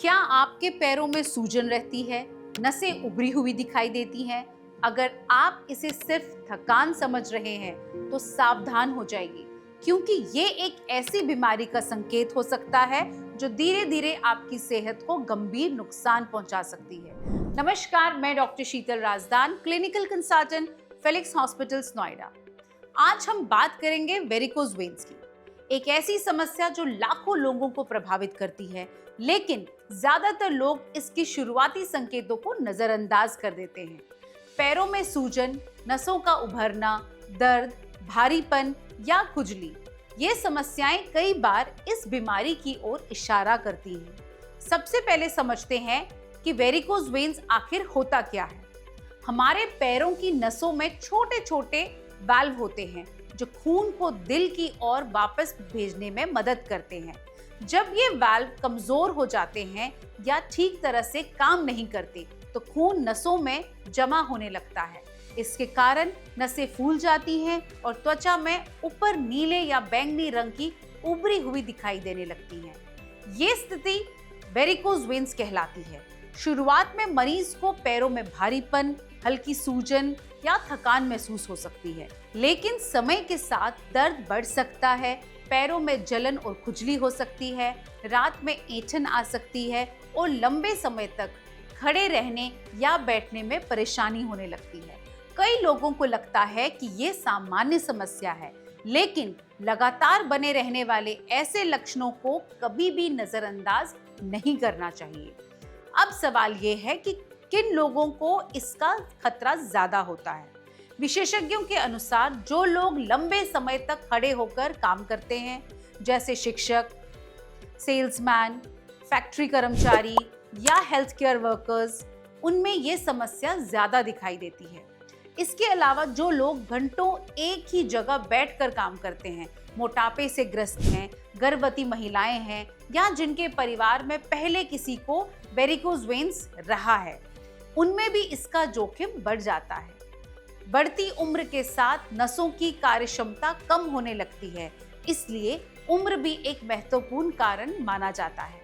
क्या आपके पैरों में सूजन रहती है? नसें उभरी हुई दिखाई देती हैं? अगर आप इसे सिर्फ थकान समझ रहे हैं, तो सावधान हो जाइए, क्योंकि ये एक ऐसी बीमारी का संकेत हो सकता है जो धीरे-धीरे आपकी सेहत को गंभीर नुकसान पहुंचा सकती है। नमस्कार, मैं doctor Sheetal Razdan, clinical consultant, Felix hospitals, Noida. आज हम बात करेंगे वेरिकोज वेन्स की, एक ऐसी समस्या जो लाखों लोगों को प्रभावित करती है, लेकिन ज्यादातर लोग इसकी शुरुआती संकेतों को नजरअंदाज कर देते हैं। पैरों में सूजन, नसों का उभरना, दर्द, भारीपन या खुजली, ये समस्याएं कई बार इस बीमारी की ओर इशारा करती हैं। सबसे पहले समझते हैं कि वेरिकोज वेन्स आखिर होता क्या है। हमारे पैरों की नसों में छोटे छोटे वाल्व होते हैं जो खून को दिल की ओर वापस भेजने में मदद करते हैं। जब ये वाल्व कमजोर हो जाते हैं या ठीक तरह से काम नहीं करते, तो खून नसों में जमा होने लगता है। इसके कारण नसें फूल जाती हैं और त्वचा में ऊपर नीले या बैंगनी रंग की उभरी हुई दिखाई देने लगती हैं। ये स्थिति वेरिकोज वेन्स कहलाती है। शुरुआत में मरीज को पैरों में भारीपन, हल्की सूजन या थकान महसूस हो सकती है, लेकिन समय के साथ दर्द बढ़ सकता है, पैरों में जलन और खुजली हो सकती है, रात में ऐंठन आ सकती है और लंबे समय तक खड़े रहने या बैठने में परेशानी होने लगती है। कई लोगों को लगता है कि ये सामान्य समस्या है, लेकिन लगातार बने रहने वाले ऐसे लक्षणों को कभी भी नजरअंदाज नहीं करना चाहिए। अब सवाल ये है कि किन लोगों को इसका खतरा ज्यादा होता है। विशेषज्ञों के अनुसार जो लोग लंबे समय तक खड़े होकर काम करते हैं, जैसे शिक्षक, सेल्समैन, फैक्ट्री कर्मचारी या हेल्थ केयर वर्कर्स, उनमें ये समस्या ज्यादा दिखाई देती है। इसके अलावा जो लोग घंटों एक ही जगह बैठकर काम करते हैं, मोटापे से ग्रस्त हैं, गर्भवती महिलाएं हैं या जिनके परिवार में पहले किसी को वेरिकोज वेन्स रहा है, उनमें भी इसका जोखिम बढ़ जाता है। बढ़ती उम्र के साथ नसों की कार्यक्षमता कम होने लगती है, इसलिए उम्र भी एक महत्वपूर्ण कारण माना जाता है।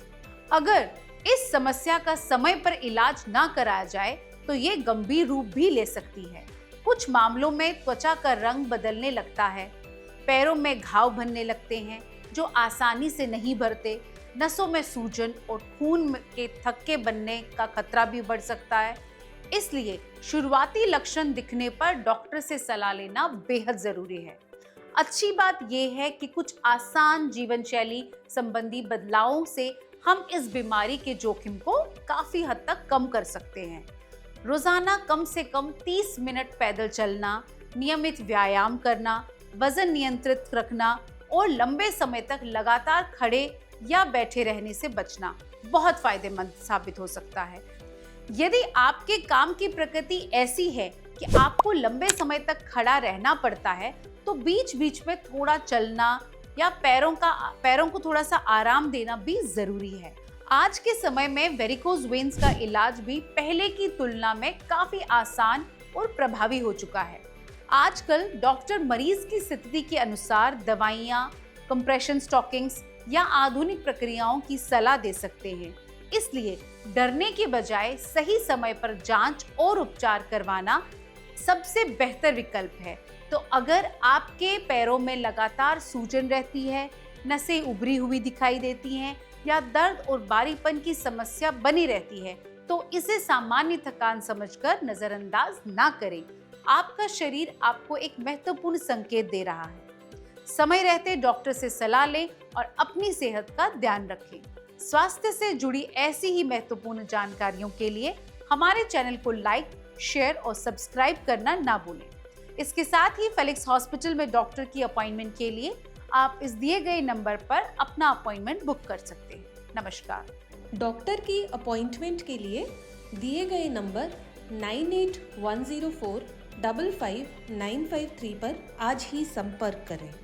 अगर इस समस्या का समय पर इलाज ना कराया जाए तो ये गंभीर रूप भी ले सकती है। कुछ मामलों में त्वचा का रंग बदलने लगता है, पैरों में घाव बनने लगते हैं जो आसानी से नहीं भरते, नसों में सूजन और खून के थक्के बनने का खतरा भी बढ़ सकता है। इसलिए शुरुआती लक्षण दिखने पर डॉक्टर से सलाह लेना बेहद जरूरी है। अच्छी बात यह है कि कुछ आसान जीवन शैली संबंधी बदलावों से हम इस बीमारी के जोखिम को काफी हद तक कम कर सकते हैं। रोजाना कम से कम 30 मिनट पैदल चलना, नियमित व्यायाम करना, वजन नियंत्रित रखना और लंबे समय तक लगातार खड़े या बैठे रहने से बचना बहुत फायदेमंद साबित हो सकता है। यदि आपके काम की प्रकृति ऐसी है कि आपको लंबे समय तक खड़ा रहना पड़ता है, तो बीच बीच में थोड़ा चलना या पैरों को थोड़ा सा आराम देना भी जरूरी है। आज के समय में वेरिकोज वेन्स का इलाज भी पहले की तुलना में काफी आसान और प्रभावी हो चुका है। आजकल डॉक्टर मरीज की स्थिति के अनुसार दवाइयाँ, कंप्रेशन स्टॉकिंग्स या आधुनिक प्रक्रियाओं की सलाह दे सकते हैं। इसलिए डरने के बजाय सही समय पर जांच और उपचार करवाना सबसे बेहतर विकल्प है। तो अगर आपके पैरों में लगातार सूजन रहती है, नसें उभरी हुई दिखाई देती हैं या दर्द और भारीपन की समस्या बनी रहती है, तो इसे सामान्य थकान समझकर नजरअंदाज ना करें। आपका शरीर आपको एक महत्वपूर्ण संकेत दे रहा है। समय रहते डॉक्टर से सलाह लें और अपनी सेहत का ध्यान रखें। स्वास्थ्य से जुड़ी ऐसी ही महत्वपूर्ण जानकारियों के लिए हमारे चैनल को लाइक, शेयर और सब्सक्राइब करना ना भूलें। इसके साथ ही फेलिक्स हॉस्पिटल में डॉक्टर की अपॉइंटमेंट के लिए आप इस दिए गए नंबर पर अपना अपॉइंटमेंट बुक कर सकते हैं। नमस्कार। डॉक्टर की अपॉइंटमेंट के लिए दिए गए नंबर 9810455953 पर आज ही संपर्क करें।